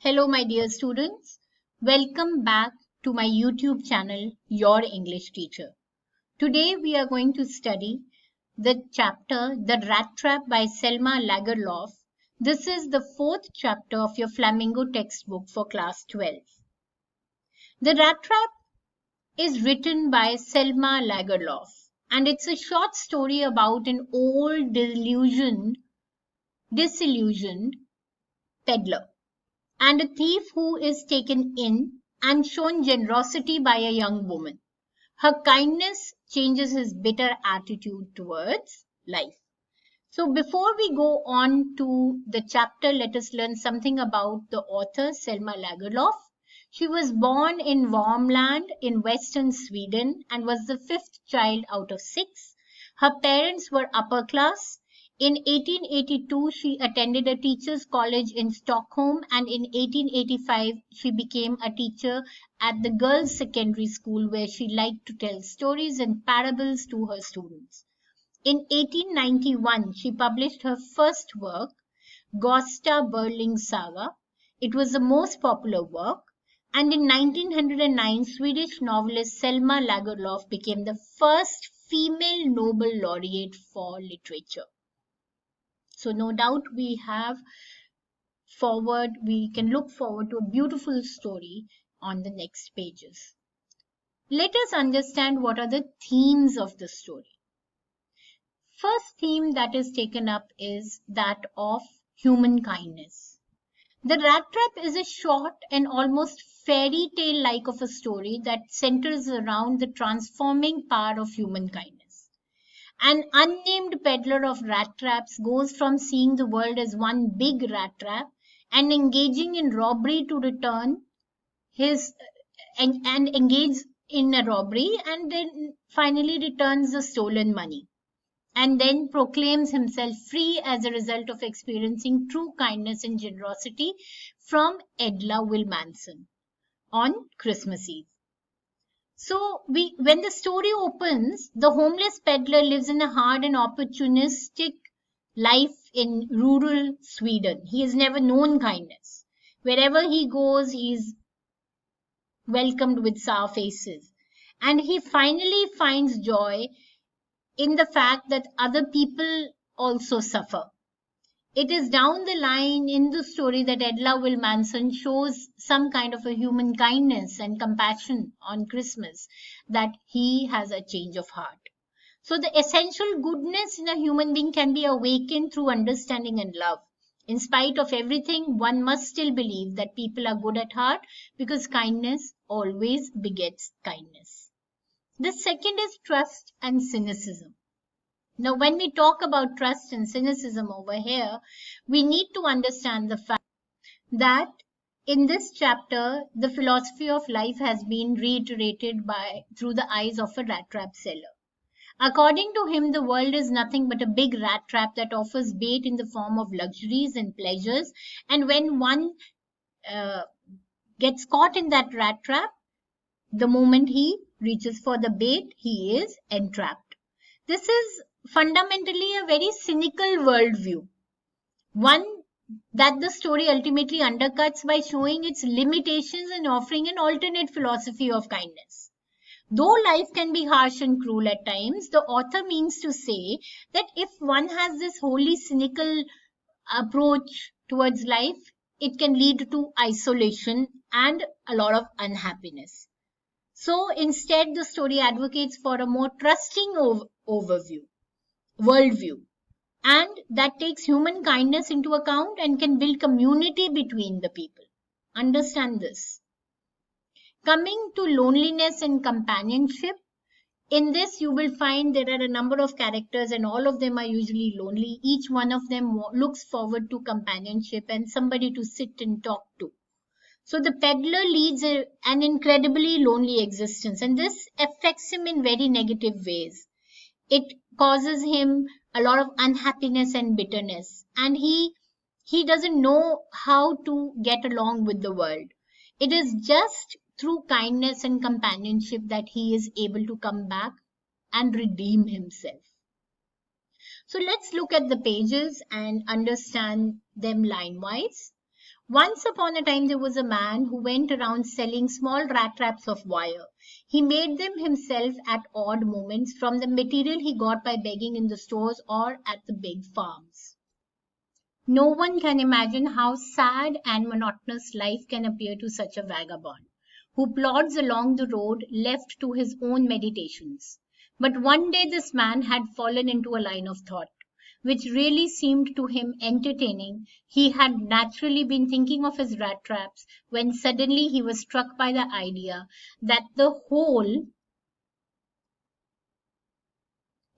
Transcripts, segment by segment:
Hello, my dear students. Welcome back to my YouTube channel, Your English Teacher. Today, we are going to study the chapter The Rat Trap by Selma Lagerlof. This is the fourth chapter of your Flamingo textbook for class 12. The Rat Trap is written by Selma Lagerlof, and it's a short story about an old, disillusioned peddler and a thief who is taken in and shown generosity by a young woman. Her kindness changes his bitter attitude towards life. So, before we go on to the chapter, let us learn something about the author Selma Lagerlof. She was born in Värmland in western Sweden and was the fifth child out of six. Her parents were upper class. In 1882, she attended a teacher's college in Stockholm, and in 1885, she became a teacher at the girls' secondary school where she liked to tell stories and parables to her students. In 1891, she published her first work, Gösta Berling's Saga. It was the most popular work, and in 1909, Swedish novelist Selma Lagerlof became the first female Nobel laureate for literature. So no doubt we can look forward to a beautiful story on the next pages. Let us understand what are the themes of the story. First theme that is taken up is that of human kindness. The Rat Trap is a short and almost fairy tale like of a story that centers around the transforming power of human kindness. An unnamed peddler of rat traps goes from seeing the world as one big rat trap and engaging in robbery to return his and engage in a robbery and then finally returns the stolen money and then proclaims himself free as a result of experiencing true kindness and generosity from Edna Manson on Christmas Eve. So when the story opens, the homeless peddler lives in a hard and opportunistic life in rural Sweden. He has never known kindness. Wherever he goes, he is welcomed with sour faces. And he finally finds joy in the fact that other people also suffer. It is down the line in the story that Edna Manson shows some kind of a human kindness and compassion on Christmas, that he has a change of heart. So the essential goodness in a human being can be awakened through understanding and love. In spite of everything, one must still believe that people are good at heart because kindness always begets kindness. The second is trust and cynicism. Now, when we talk about trust and cynicism over here, we need to understand the fact that in this chapter, the philosophy of life has been reiterated through the eyes of a rat trap seller. According to him, the world is nothing but a big rat trap that offers bait in the form of luxuries and pleasures. And when one gets caught in that rat trap, the moment he reaches for the bait, he is entrapped. This is fundamentally a very cynical worldview, one that the story ultimately undercuts by showing its limitations and offering an alternate philosophy of kindness. Though life can be harsh and cruel at times, the author means to say that if one has this wholly cynical approach towards life, it can lead to isolation and a lot of unhappiness. So instead, the story advocates for a more trusting worldview, and that takes human kindness into account and can build community between the people. Understand this. Coming to loneliness and companionship, in this you will find there are a number of characters and all of them are usually lonely. Each one of them looks forward to companionship and somebody to sit and talk to. So the peddler leads an incredibly lonely existence, and this affects him in very negative ways. It causes him a lot of unhappiness and bitterness, and he doesn't know how to get along with the world. It is just through kindness and companionship that he is able to come back and redeem himself. So let's look at the pages and understand them line wise. Once upon a time, there was a man who went around selling small rat traps of wire. He made them himself at odd moments from the material he got by begging in the stores or at the big farms. No one can imagine how sad and monotonous life can appear to such a vagabond, who plods along the road left to his own meditations. But one day this man had fallen into a line of thought, which really seemed to him entertaining. He had naturally been thinking of his rat traps when suddenly he was struck by the idea that the whole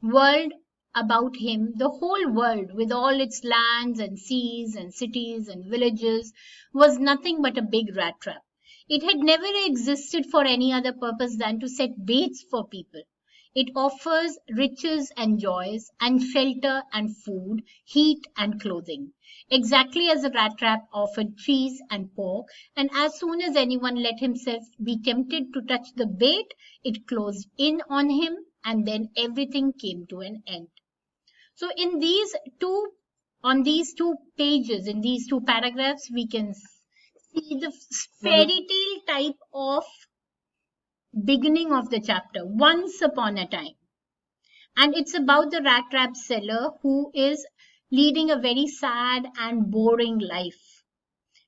world about him, the whole world with all its lands and seas and cities and villages, was nothing but a big rat trap. It had never existed for any other purpose than to set baits for people. It offers riches and joys, and shelter and food, heat and clothing, exactly as a rat trap offered cheese and pork, and as soon as anyone let himself be tempted to touch the bait, it closed in on him, and then everything came to an end. So in these two pages, in these two paragraphs, we can see the fairy tale type of beginning of the chapter, once upon a time. And it's about the Rattrap Cellar who is leading a very sad and boring life.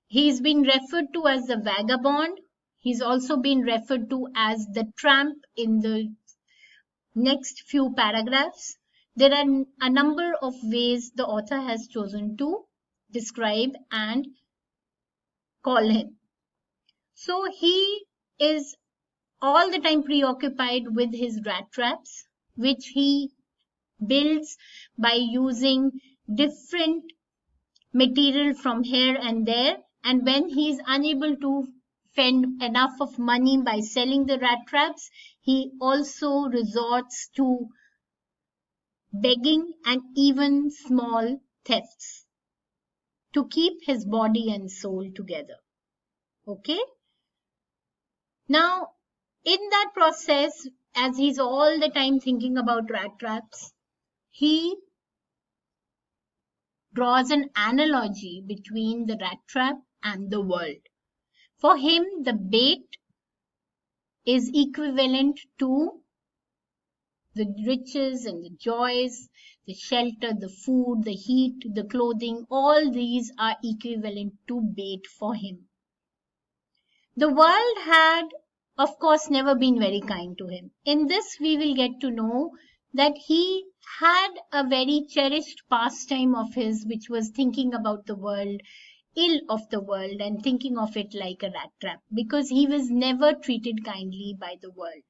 He's been referred to as the vagabond. He's also been referred to as the tramp in the next few paragraphs. There are a number of ways the author has chosen to describe and call him. So he is all the time preoccupied with his rat traps, which he builds by using different material from here and there. And when he is unable to spend enough of money by selling the rat traps, he also resorts to begging and even small thefts to keep his body and soul together. Okay? Now, in that process, as he's all the time thinking about rat traps, he draws an analogy between the rat trap and the world. For him, the bait is equivalent to the riches and the joys, the shelter, the food, the heat, the clothing, all these are equivalent to bait for him. The world had, of course, never been very kind to him. In this, we will get to know that he had a very cherished pastime of his, which was thinking about the world, ill of the world, and thinking of it like a rat trap, because he was never treated kindly by the world.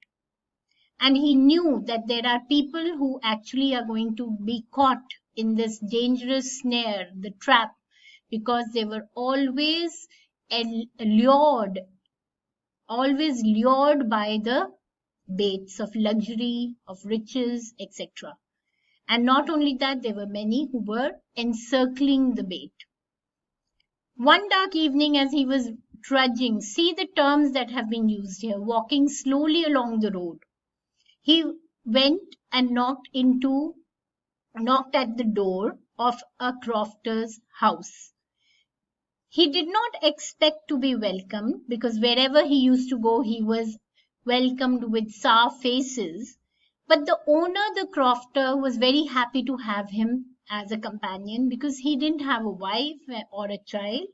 And he knew that there are people who actually are going to be caught in this dangerous snare, the trap, because they were always lured by the baits of luxury, of riches, etc. And not only that, there were many who were encircling the bait. One dark evening, as he was trudging, see the terms that have been used here, walking slowly along the road, he went and knocked at the door of a crofter's house. He did not expect to be welcomed, because wherever he used to go, he was welcomed with sour faces. But the owner, the crofter, was very happy to have him as a companion, because he didn't have a wife or a child,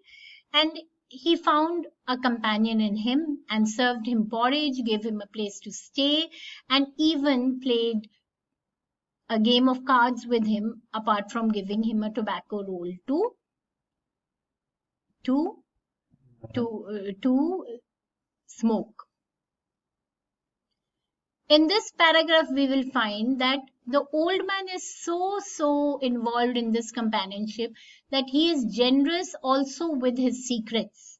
and he found a companion in him and served him porridge, gave him a place to stay, and even played a game of cards with him, apart from giving him a tobacco roll to smoke. In this paragraph, we will find that the old man is so involved in this companionship that he is generous also with his secrets.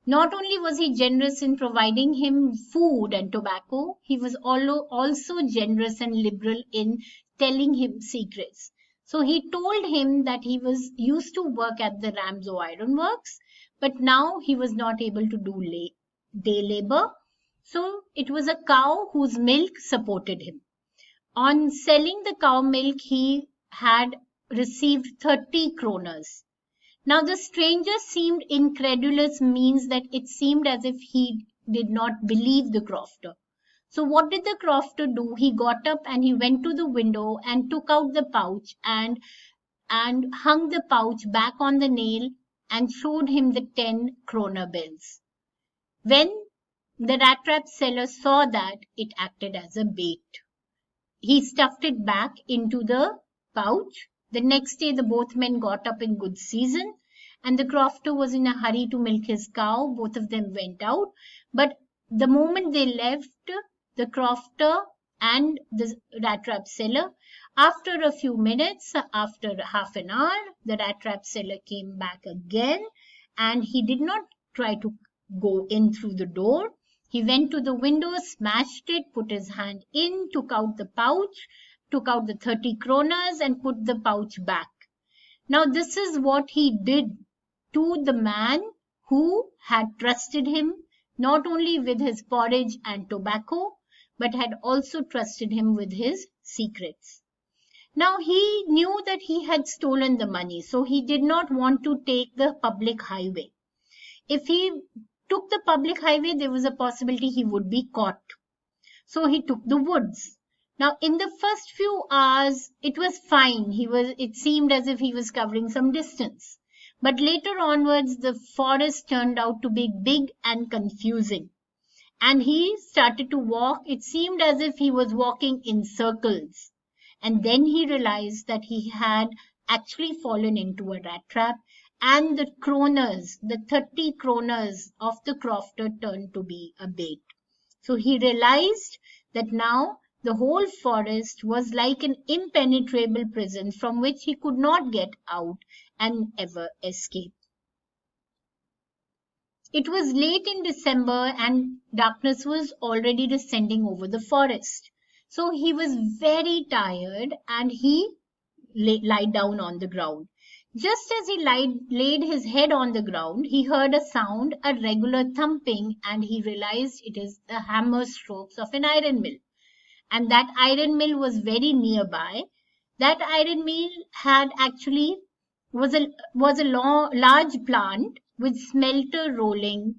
Not only was he generous in providing him food and tobacco, he was also generous and liberal in telling him secrets. So he told him that he was used to work at the Ramsau Iron Works, but now he was not able to do day labor. So it was a cow whose milk supported him. On selling the cow milk, he had received 30 kroners. Now the stranger seemed incredulous, means that it seemed as if he did not believe the crofter. So what did the crofter do? He got up and he went to the window and took out the pouch and hung the pouch back on the nail and showed him the 10 kroner bills. When the Rattrap Cellar saw that, it acted as a bait. He stuffed it back into the pouch. The next day, the both men got up in good season, and the crofter was in a hurry to milk his cow. Both of them went out, but the moment they left, the crofter and the Rattrap Cellar, after a few minutes, after half an hour, the Rattrap Cellar came back again, and he did not try to go in through the door. He went to the window, smashed it, put his hand in, took out the pouch, took out the 30 kroners and put the pouch back. Now this is what he did to the man who had trusted him, not only with his porridge and tobacco, but had also trusted him with his secrets. Now he knew that he had stolen the money, so he did not want to take the public highway. If he took the public highway, there was a possibility he would be caught. So he took the woods. Now, in the first few hours, it was fine. It seemed as if he was covering some distance. But later onwards, the forest turned out to be big and confusing. And he started to walk. It seemed as if he was walking in circles. And then he realized that he had actually fallen into a rat trap, and the kroners, the 30 kroners of the crofter turned to be a bait. So he realized that now the whole forest was like an impenetrable prison from which he could not get out and ever escape. It was late in December and darkness was already descending over the forest. So he was very tired and he lied down on the ground. Just as he laid his head on the ground, he heard a sound, a regular thumping, and he realized it is the hammer strokes of an iron mill. And that iron mill was very nearby. That iron mill had actually was a large plant with smelter rolling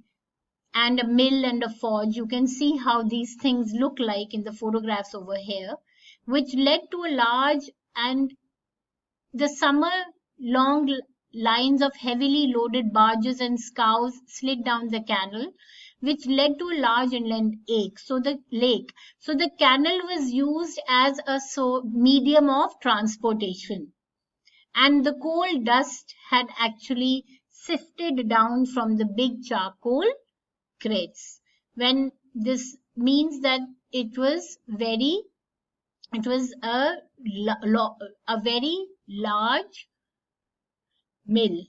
and a mill and a forge. You can see how these things look like in the photographs over here, which led to a large and the summer long lines of heavily loaded barges and scows slid down the canal, which led to a large inland lake. So the canal was used as a medium of transportation. And the coal dust had actually sifted down from the big charcoal crates. When this means that it was a very large mill.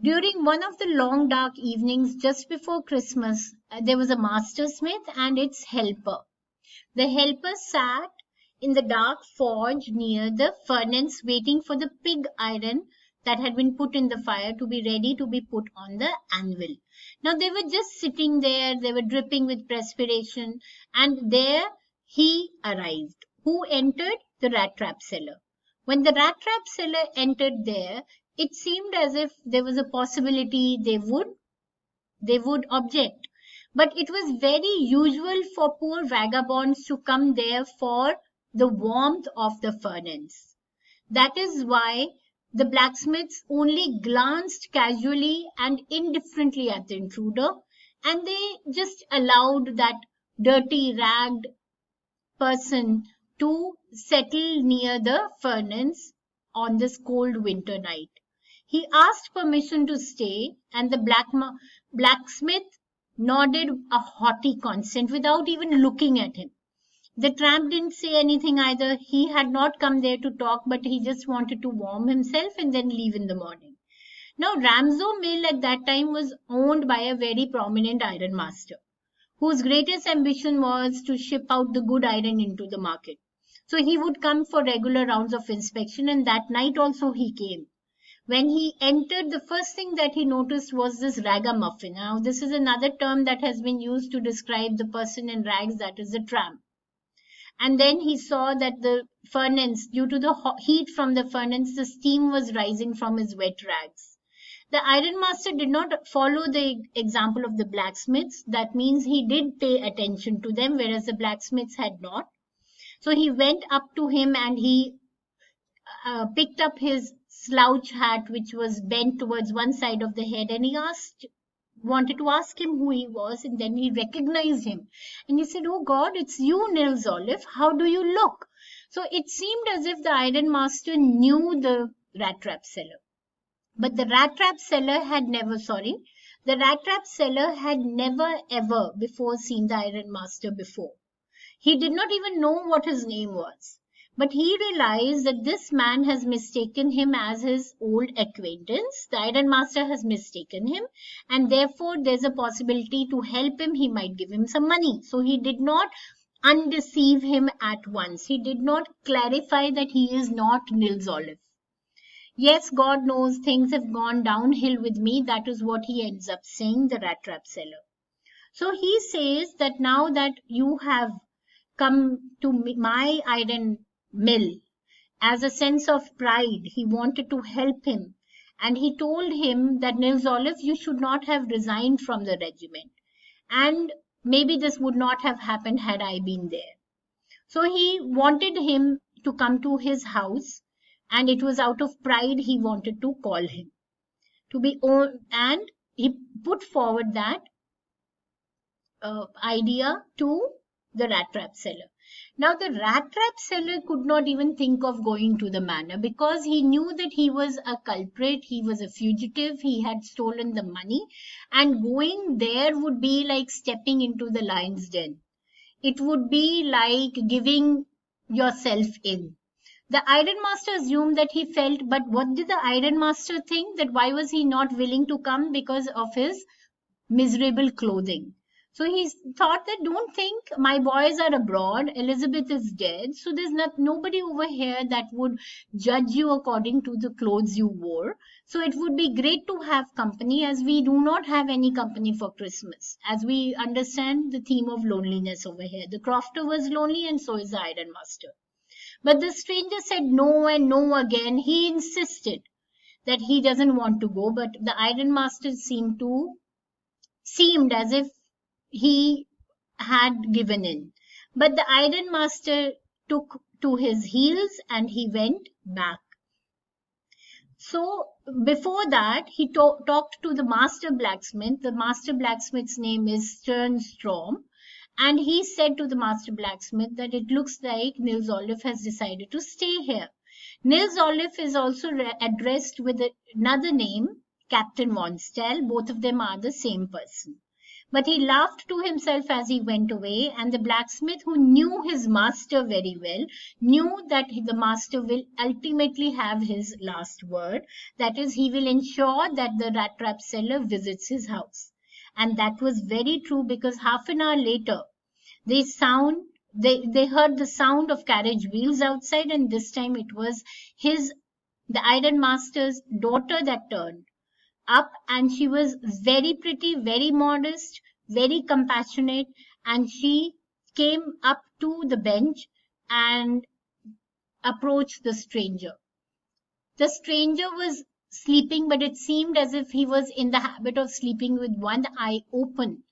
During one of the long dark evenings just before Christmas, there was a master smith and its helper. The helper sat in the dark forge near the furnace waiting for the pig iron that had been put in the fire to be ready to be put on the anvil. Now they were just sitting there, they were dripping with perspiration, and there he arrived. Who entered? The Rattrap Cellar. When the Rattrap Cellar entered there, it seemed as if there was a possibility they would object. But it was very usual for poor vagabonds to come there for the warmth of the furnace. That is why the blacksmiths only glanced casually and indifferently at the intruder, and they just allowed that dirty, ragged person to settle near the furnace on this cold winter night. He asked permission to stay, and the blacksmith nodded a haughty consent without even looking at him. The tramp didn't say anything either. He had not come there to talk, but he just wanted to warm himself and then leave in the morning. Now, Ramsau Mill at that time was owned by a very prominent iron master, whose greatest ambition was to ship out the good iron into the market. So he would come for regular rounds of inspection, and that night also he came. When he entered, the first thing that he noticed was this ragamuffin. Now, this is another term that has been used to describe the person in rags, that is a tramp. And then he saw that the furnace, due to the heat from the furnace, the steam was rising from his wet rags. The ironmaster did not follow the example of the blacksmiths. That means he did pay attention to them, whereas the blacksmiths had not. So he went up to him and he picked up his slouch hat, which was bent towards one side of the head, and he wanted to ask him who he was, and then he recognized him. And he said, "Oh God, it's you, Nils Olive. How do you look?" So it seemed as if the ironmaster knew the Rattrap Cellar. But the Rattrap Cellar had never, sorry, the Rattrap Cellar had never ever before seen the Ironmaster before. He did not even know what his name was. But he realized that this man has mistaken him as his old acquaintance. The Ironmaster has mistaken him, and therefore there's a possibility to help him. He might give him some money. So he did not undeceive him at once. He did not clarify that he is not Nils Olive. Yes, God knows things have gone downhill with me. That is what he ends up saying, the Rattrap Cellar. So he says that now that you have come to my iron mill, as a sense of pride, he wanted to help him. And he told him that, Nils Olive, you should not have resigned from the regiment. And maybe this would not have happened had I been there. So he wanted him to come to his house, and it was out of pride he wanted to call him to be on, and he put forward that idea to the Rattrap Cellar. Now the Rattrap Cellar could not even think of going to the manor because he knew that he was a culprit, he was a fugitive, he had stolen the money, and going there would be like stepping into the lion's den. It would be like giving yourself in. The ironmaster assumed that he felt, but what did the ironmaster think? That why was he not willing to come? Because of his miserable clothing. So he thought that, don't think my boys are abroad, Elizabeth is dead, so there's nobody over here that would judge you according to the clothes you wore. So it would be great to have company, as we do not have any company for Christmas. As we understand the theme of loneliness over here. The crofter was lonely, and so is the ironmaster. But the stranger said no and no again. He insisted that he doesn't want to go, but the ironmaster seemed as if he had given in. But the ironmaster took to his heels and he went back. So before that, he talked to the master blacksmith. The master blacksmith's name is Sternstrom. And he said to the master blacksmith that it looks like Nils Olive has decided to stay here. Nils Olive is also addressed with another name, Captain Von Stell. Both of them are the same person. But he laughed to himself as he went away, and the blacksmith, who knew his master very well, knew that the master will ultimately have his last word. That is, he will ensure that the Rattrap Cellar visits his house. And that was very true, because half an hour later, they heard the sound of carriage wheels outside, and this time it was the ironmaster's daughter that turned up, and she was very pretty, very modest, very compassionate, and she came up to the bench and approached the stranger. The stranger was sleeping, but it seemed as if he was in the habit of sleeping with one eye open.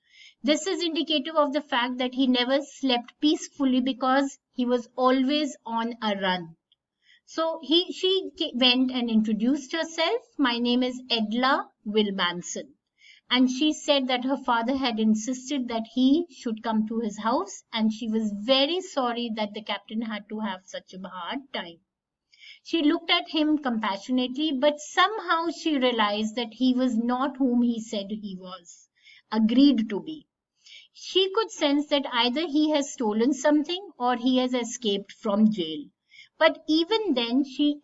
This is indicative of the fact that he never slept peacefully because he was always on a run. So she went and introduced herself. My name is Edna Manson. And she said that her father had insisted that he should come to his house, and she was very sorry that the captain had to have such a hard time. She looked at him compassionately, but somehow she realized that he was not whom he said he was, agreed to be. She could sense that either he has stolen something or he has escaped from jail. But even then, she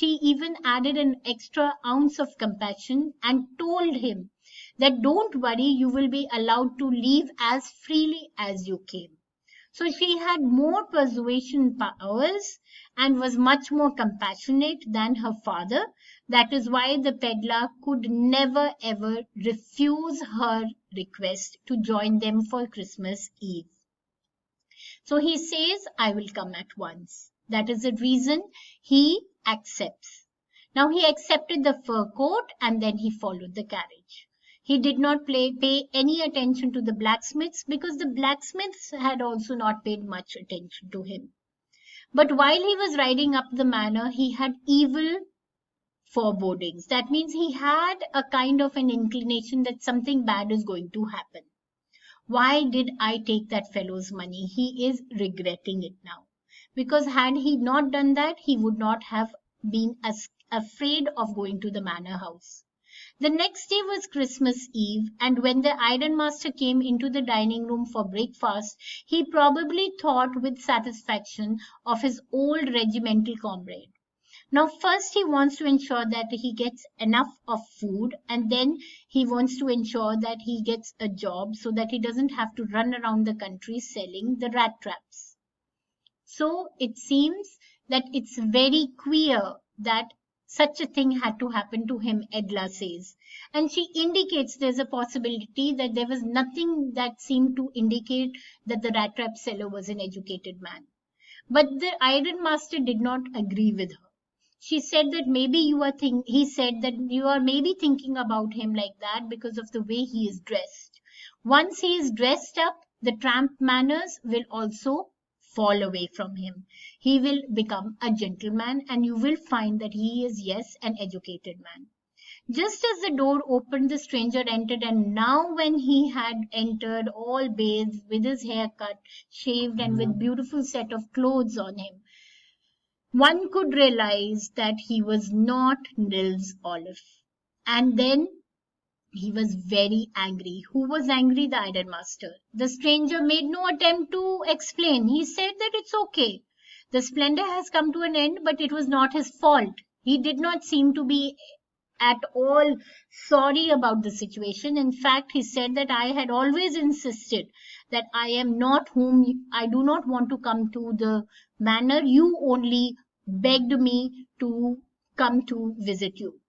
even added an extra ounce of compassion and told him that don't worry, you will be allowed to leave as freely as you came. So she had more persuasion powers and was much more compassionate than her father. That is why the peddler could never ever refuse her request to join them for Christmas Eve. So he says, I will come at once. That is the reason he accepts. Now he accepted the fur coat and then he followed the carriage. He did not pay any attention to the blacksmiths because the blacksmiths had also not paid much attention to him. But while he was riding up the manor, he had evil forebodings. That means he had a kind of an inclination that something bad is going to happen. Why did I take that fellow's money? He is regretting it now. Because had he not done that, he would not have been as afraid of going to the manor house. The next day was Christmas Eve, and when the ironmaster came into the dining room for breakfast, he probably thought with satisfaction of his old regimental comrade. Now, first, he wants to ensure that he gets enough of food, and then he wants to ensure that he gets a job so that he doesn't have to run around the country selling the rat traps. So, it seems that it's very queer that such a thing had to happen to him, Edla says. And she indicates there's a possibility that there was nothing that seemed to indicate that the Rattrap Cellar was an educated man. But the ironmaster did not agree with her. She said that maybe he said that you are maybe thinking about him like that because of the way he is dressed. Once he is dressed up, the tramp manners will also fall away from him. He will become a gentleman and you will find that he is, yes, an educated man. Just as the door opened, the stranger entered, and now when he had entered all bathed, with his hair cut, shaved, and with beautiful set of clothes on him, one could realize that he was not Nils Olaf. And then he was very angry. Who was angry? The ironmaster. The stranger made no attempt to explain. He said that it's okay. The splendor has come to an end, but it was not his fault. He did not seem to be at all sorry about the situation. In fact, he said that I had always insisted that I do not want to come to the manor. You only begged me to come to visit you.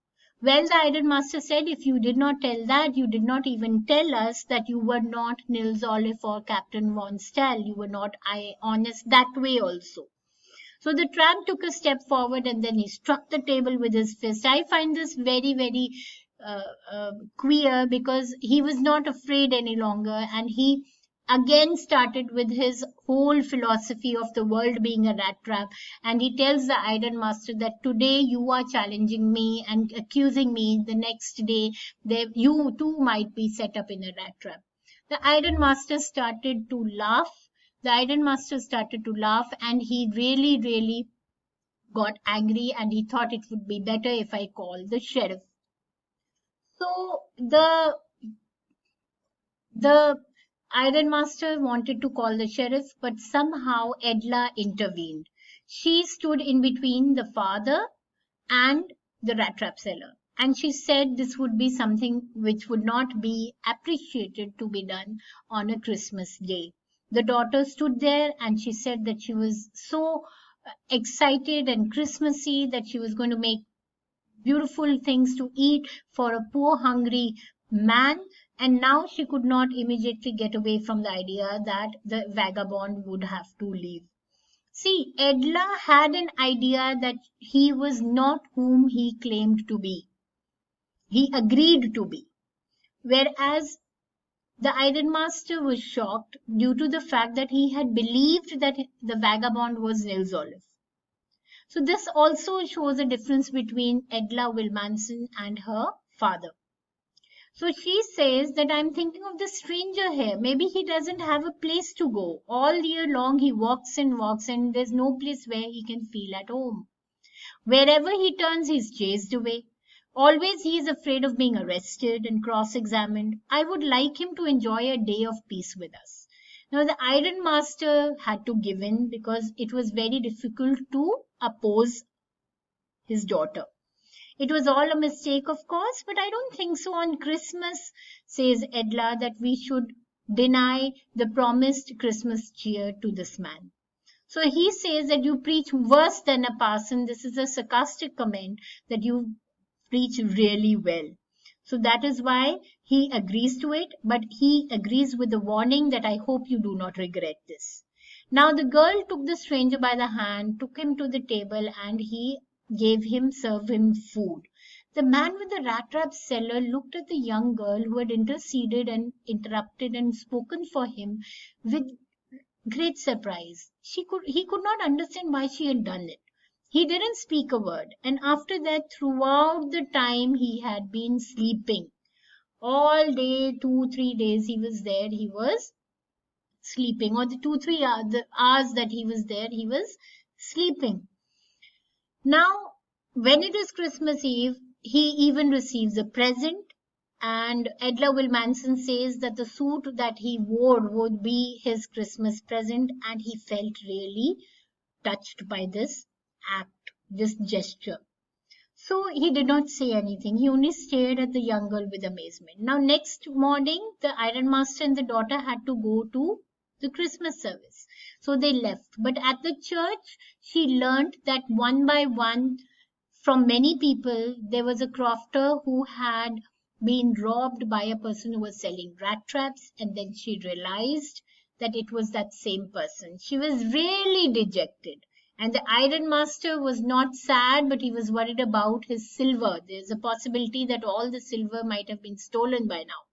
Well, the ironmaster said, if you did not tell that, you did not even tell us that you were not Nils Olaf or Captain von Stahl. You were not honest that way also. So the tramp took a step forward and then he struck the table with his fist. I find this very, very uh, queer because he was not afraid any longer and he again started with his whole philosophy of the world being a rat trap. And he tells the ironmaster that today you are challenging me and accusing me. The next day, you too might be set up in a rat trap. The ironmaster started to laugh. The ironmaster started to laugh and he really, really got angry and he thought it would be better if I call the sheriff. So the ironmaster wanted to call the sheriff, but somehow Edla intervened. She stood in between the father and the Rattrap Cellar. And she said this would be something which would not be appreciated to be done on a Christmas day. The daughter stood there and she said that she was so excited and Christmassy that she was going to make beautiful things to eat for a poor, hungry man. And now she could not immediately get away from the idea that the vagabond would have to leave. See, Edla had an idea that he was not whom he claimed to be. He agreed to be. Whereas the ironmaster was shocked due to the fact that he had believed that the vagabond was Nils Olaf. So this also shows a difference between Edla Wilmanson and her father. So she says that I'm thinking of the stranger here. Maybe he doesn't have a place to go. All year long he walks and there's no place where he can feel at home. Wherever he turns, he's chased away. Always he is afraid of being arrested and cross-examined. I would like him to enjoy a day of peace with us. Now the ironmaster had to give in because it was very difficult to oppose his daughter. It was all a mistake, of course, but I don't think so on Christmas, says Edla, that we should deny the promised Christmas cheer to this man. So he says that you preach worse than a parson. This is a sarcastic comment that you preach really well. So that is why he agrees to it, but he agrees with the warning that I hope you do not regret this. Now the girl took the stranger by the hand, took him to the table, and he serve him food. The man with the rat-trap cellar looked at the young girl who had interceded and interrupted and spoken for him with great surprise. He could not understand why she had done it. He didn't speak a word, and after that, throughout the time he had been sleeping, all day, 2, 3 days he was there, he was sleeping, or the 2, 3 hours, the hours that he was there, he was sleeping. Now, when it is Christmas Eve, he even receives a present, and Edna Manson says that the suit that he wore would be his Christmas present, and he felt really touched by this act, this gesture. So he did not say anything. He only stared at the young girl with amazement. Now, next morning, the ironmaster and the daughter had to go to the Christmas service. So they left. But at the church, she learned that one by one, from many people, there was a crofter who had been robbed by a person who was selling rat traps, and then she realized that it was that same person. She was really dejected. And the ironmaster was not sad, but he was worried about his silver. There's a possibility that all the silver might have been stolen by now.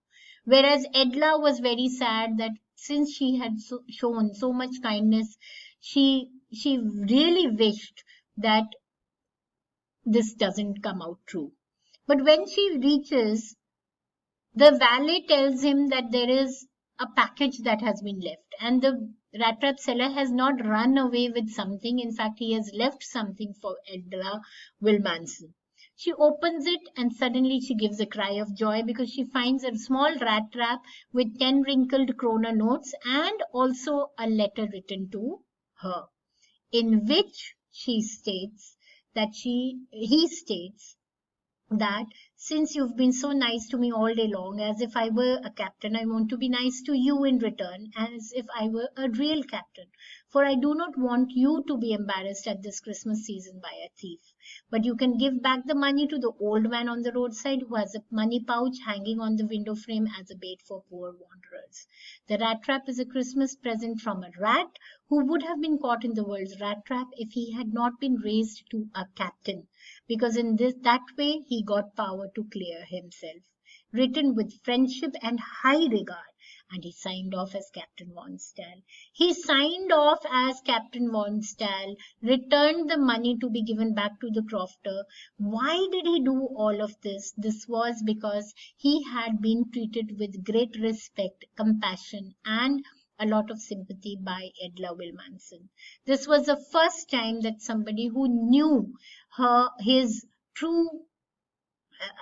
Whereas Edla was very sad that since she had shown so much kindness, she really wished that this doesn't come out true. But when she reaches, the valet tells him that there is a package that has been left, and the Rattrap Cellar has not run away with something. In fact, he has left something for Edna Manson. She opens it, and suddenly she gives a cry of joy because she finds a small rat trap with 10 wrinkled kroner notes and also a letter written to her, in which he states that since you've been so nice to me all day long, as if I were a captain, I want to be nice to you in return, as if I were a real captain. For I do not want you to be embarrassed at this Christmas season by a thief. But you can give back the money to the old man on the roadside who has a money pouch hanging on the window frame as a bait for poor wanderers. The rat trap is a Christmas present from a rat who would have been caught in the world's rat trap if he had not been raised to a captain, because in that way he got power to clear himself. Written with friendship and high regard, and he signed off as Captain Von Stahl. He signed off as Captain Von Stahl, returned the money to be given back to the crofter. Why did he do all of this? This was because he had been treated with great respect, compassion, and a lot of sympathy by Edla Manson. This was the first time that somebody who knew his true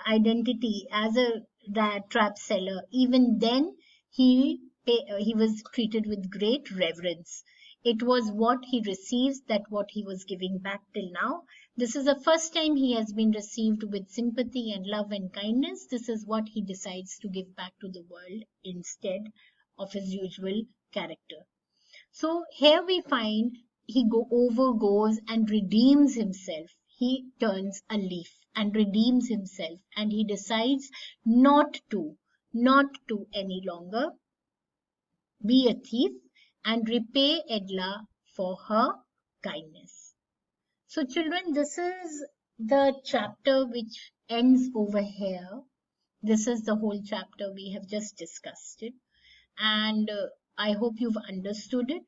identity as a rat trap seller, even then he was treated with great reverence. It was what he receives that what he was giving back till now. This is the first time he has been received with sympathy and love and kindness. This is what he decides to give back to the world instead of his usual character. So here we find he goes and redeems himself. He turns a leaf and redeems himself, and he decides not to any longer be a thief and repay Edla for her kindness. So children, this is the chapter which ends over here. This is the whole chapter. We have just discussed it, and I hope you've understood it.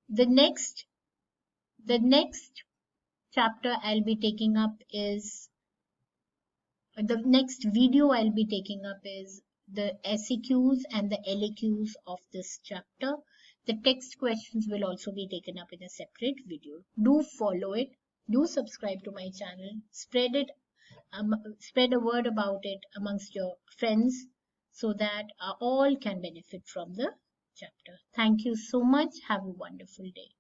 The next chapter I'll be taking up is the next video I'll be taking up is the SEQs and the LAQs of this chapter. The text questions will also be taken up in a separate video. Do follow it. Do subscribe to my channel. Spread a word about it amongst your friends so that all can benefit from the chapter. Thank you so much. Have a wonderful day.